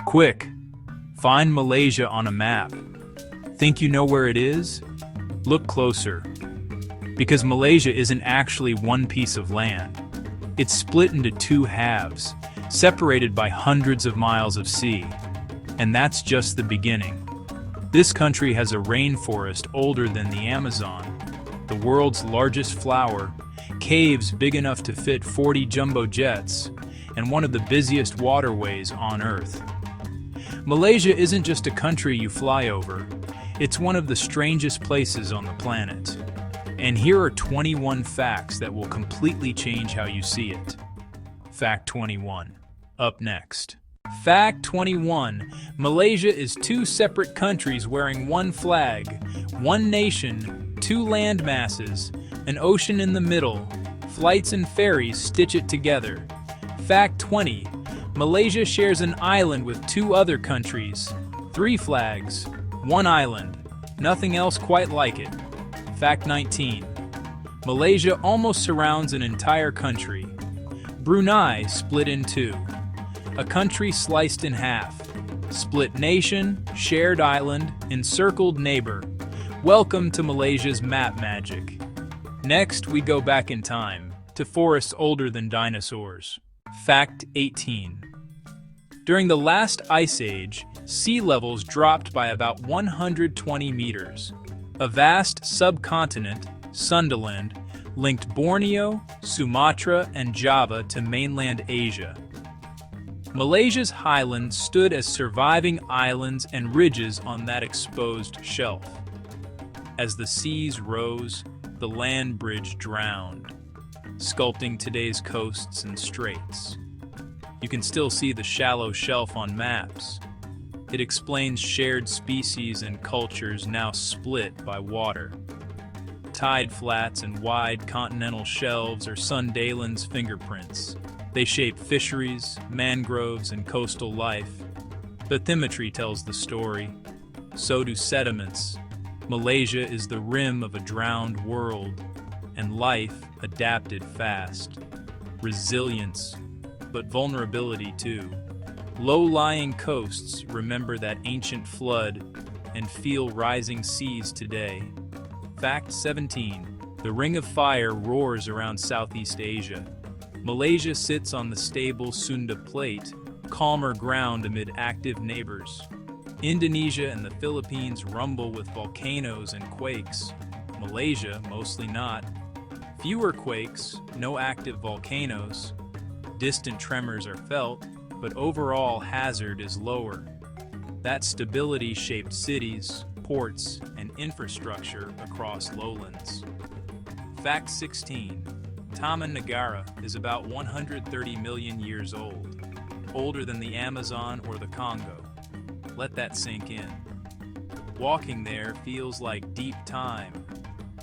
Quick, find Malaysia on a map. Think you know where it is? Look closer. Because Malaysia isn't actually one piece of land. It's split into two halves, separated by hundreds of miles of sea. And that's just the beginning. This country has a rainforest older than the Amazon, the world's largest flower, caves big enough to fit 40 jumbo jets, and one of the busiest waterways on Earth. Malaysia isn't just a country you fly over, it's one of the strangest places on the planet. And here are 21 facts that will completely change how you see it. Fact 21. Up next. Fact 21. Malaysia is two separate countries wearing one flag, one nation, two land masses, an ocean in the middle. Flights and ferries stitch it together. Fact 20. Malaysia shares an island with two other countries. Three flags, one island. Nothing else quite like it. Fact 19. Malaysia almost surrounds an entire country. Brunei split in two. A country sliced in half. Split nation, shared island, encircled neighbor. Welcome to Malaysia's map magic. Next, we go back in time, to forests older than dinosaurs. Fact 18. During the last ice age, sea levels dropped by about 120 meters. A vast subcontinent, Sundaland, linked Borneo, Sumatra, and Java to mainland Asia. Malaysia's highlands stood as surviving islands and ridges on that exposed shelf. As the seas rose, the land bridge drowned, sculpting today's coasts and straits. You can still see the shallow shelf on maps. It explains shared species and cultures now split by water. Tide flats and wide continental shelves are Sundaland's fingerprints. They shape fisheries, mangroves, and coastal life. Bathymetry tells the story. So do sediments. Malaysia is the rim of a drowned world, and life adapted fast. Resilience, but vulnerability too. Low-lying coasts remember that ancient flood and feel rising seas today. Fact 17. The Ring of Fire roars around Southeast Asia. Malaysia sits on the stable Sunda Plate, calmer ground amid active neighbors. Indonesia and the Philippines rumble with volcanoes and quakes. Malaysia, mostly not. Fewer quakes, no active volcanoes. Distant tremors are felt, but overall hazard is lower. That stability shaped cities, ports, and infrastructure across lowlands. Fact 16. Taman Negara is about 130 million years old, older than the Amazon or the Congo. Let that sink in. Walking there feels like deep time.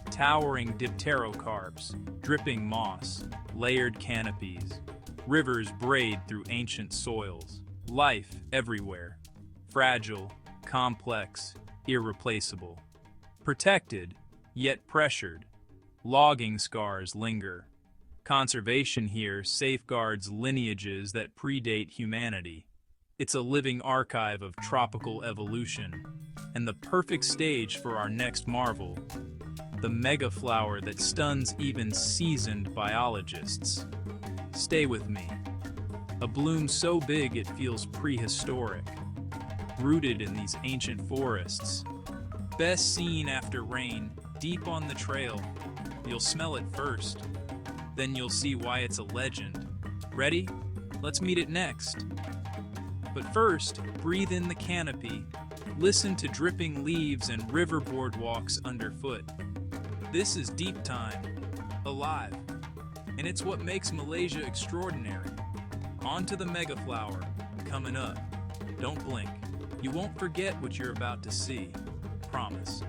Towering dipterocarps, dripping moss, layered canopies. Rivers braid through ancient soils. Life everywhere. Fragile, complex, irreplaceable. Protected, yet pressured. Logging scars linger. Conservation here safeguards lineages that predate humanity. It's a living archive of tropical evolution, and the perfect stage for our next marvel, the megaflower that stuns even seasoned biologists. Stay with me. A bloom so big it feels prehistoric, rooted in these ancient forests. Best seen after rain, deep on the trail. You'll smell it first. Then you'll see why it's a legend. Ready? Let's meet it next. But first, breathe in the canopy. Listen to dripping leaves and river boardwalks underfoot. This is deep time, alive. And it's what makes Malaysia extraordinary. On to the megaflower, coming up. Don't blink. You won't forget what you're about to see. Promise.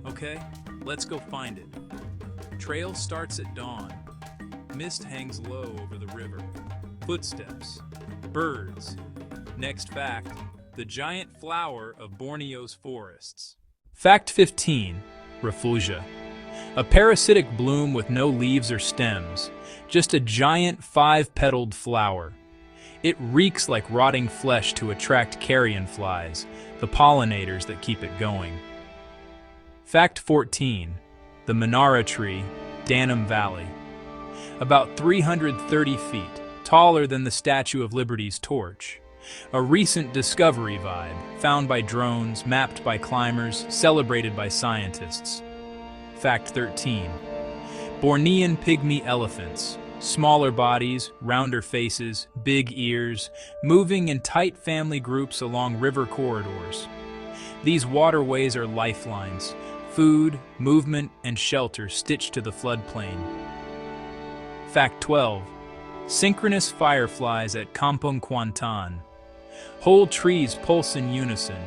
Okay, let's go find it. Trail starts at dawn. Mist hangs low over the river. Footsteps. Birds. Next fact, the giant flower of Borneo's forests. Fact 15. Rafflesia. A parasitic bloom with no leaves or stems, just a giant 5-petaled flower. It reeks like rotting flesh to attract carrion flies, the pollinators that keep it going. Fact 14. The Manara tree, Danum Valley. About 330 feet, taller than the Statue of Liberty's torch. A recent discovery vibe, found by drones, mapped by climbers, celebrated by scientists. Fact 13. Bornean pygmy elephants. Smaller bodies, rounder faces, big ears, moving in tight family groups along river corridors. These waterways are lifelines, food, movement, and shelter stitched to the floodplain. Fact 12. Synchronous fireflies at Kampung Kuantan. Whole trees pulse in unison,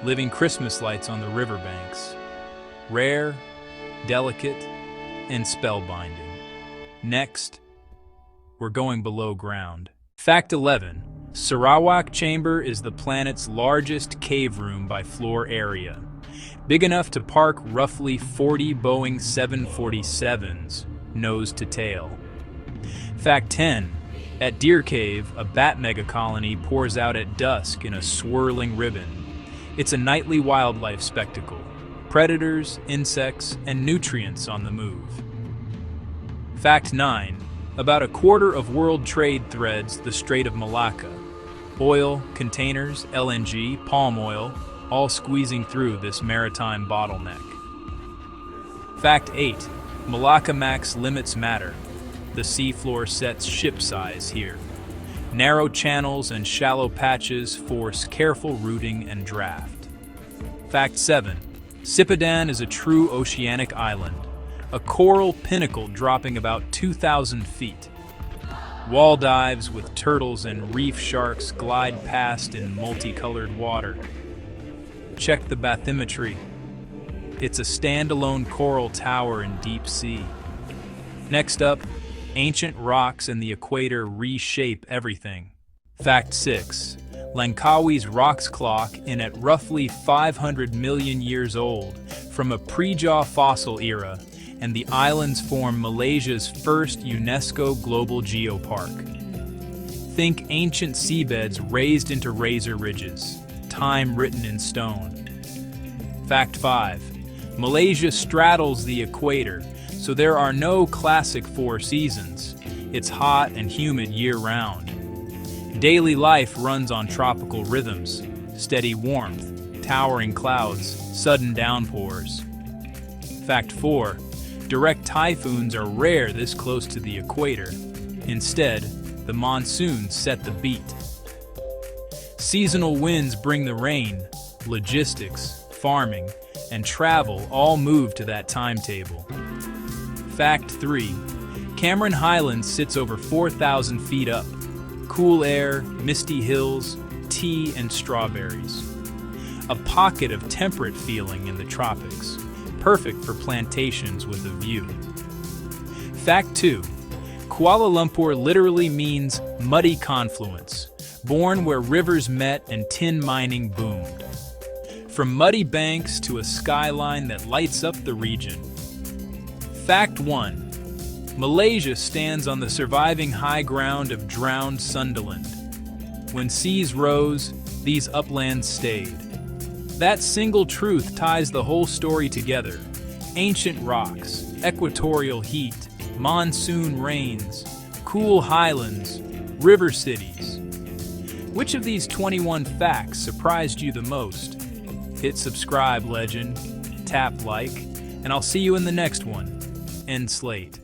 living Christmas lights on the riverbanks. Rare, delicate, and spellbinding. Next, we're going below ground. Fact 11. Sarawak Chamber is the planet's largest cave room by floor area. Big enough to park roughly 40 Boeing 747s, nose to tail. Fact 10. At Deer Cave, a bat megacolony pours out at dusk in a swirling ribbon. It's a nightly wildlife spectacle. Predators, insects, and nutrients on the move. Fact 9. About a quarter of world trade threads the Strait of Malacca. Oil, containers, LNG, palm oil, all squeezing through this maritime bottleneck. Fact 8. Malacca Max limits matter. The seafloor sets ship size here. Narrow channels and shallow patches force careful routing and draft. Fact 7. Sipadan is a true oceanic island. A coral pinnacle dropping about 2,000 feet. Wall dives with turtles and reef sharks glide past in multicolored water. Check the bathymetry. It's a standalone coral tower in deep sea. Next up, ancient rocks and the equator reshape everything. Fact 6. Langkawi's rocks clock in at roughly 500 million years old from a pre-Jaw fossil era, and the islands form Malaysia's first UNESCO Global Geopark. Think ancient seabeds raised into razor ridges, time written in stone. Fact 5. Malaysia straddles the equator, so there are no classic 4 seasons. It's hot and humid year-round. Daily life runs on tropical rhythms, steady warmth, towering clouds, sudden downpours. Fact 4. Direct typhoons are rare this close to the equator. Instead, the monsoons set the beat. Seasonal winds bring the rain. Logistics, farming, and travel all move to that timetable. Fact 3. Cameron Highlands sits over 4,000 feet up. Cool air, misty hills, tea, and strawberries. A pocket of temperate feeling in the tropics. Perfect for plantations with a view. Fact 2. Kuala Lumpur literally means muddy confluence, born where rivers met and tin mining boomed. From muddy banks to a skyline that lights up the region. Fact 1. Malaysia stands on the surviving high ground of drowned Sunderland. When seas rose, these uplands stayed. That single truth ties the whole story together. Ancient rocks, equatorial heat, monsoon rains, cool highlands, river cities. Which of these 21 facts surprised you the most? Hit subscribe, legend, tap like, and I'll see you in the next one. End Slate.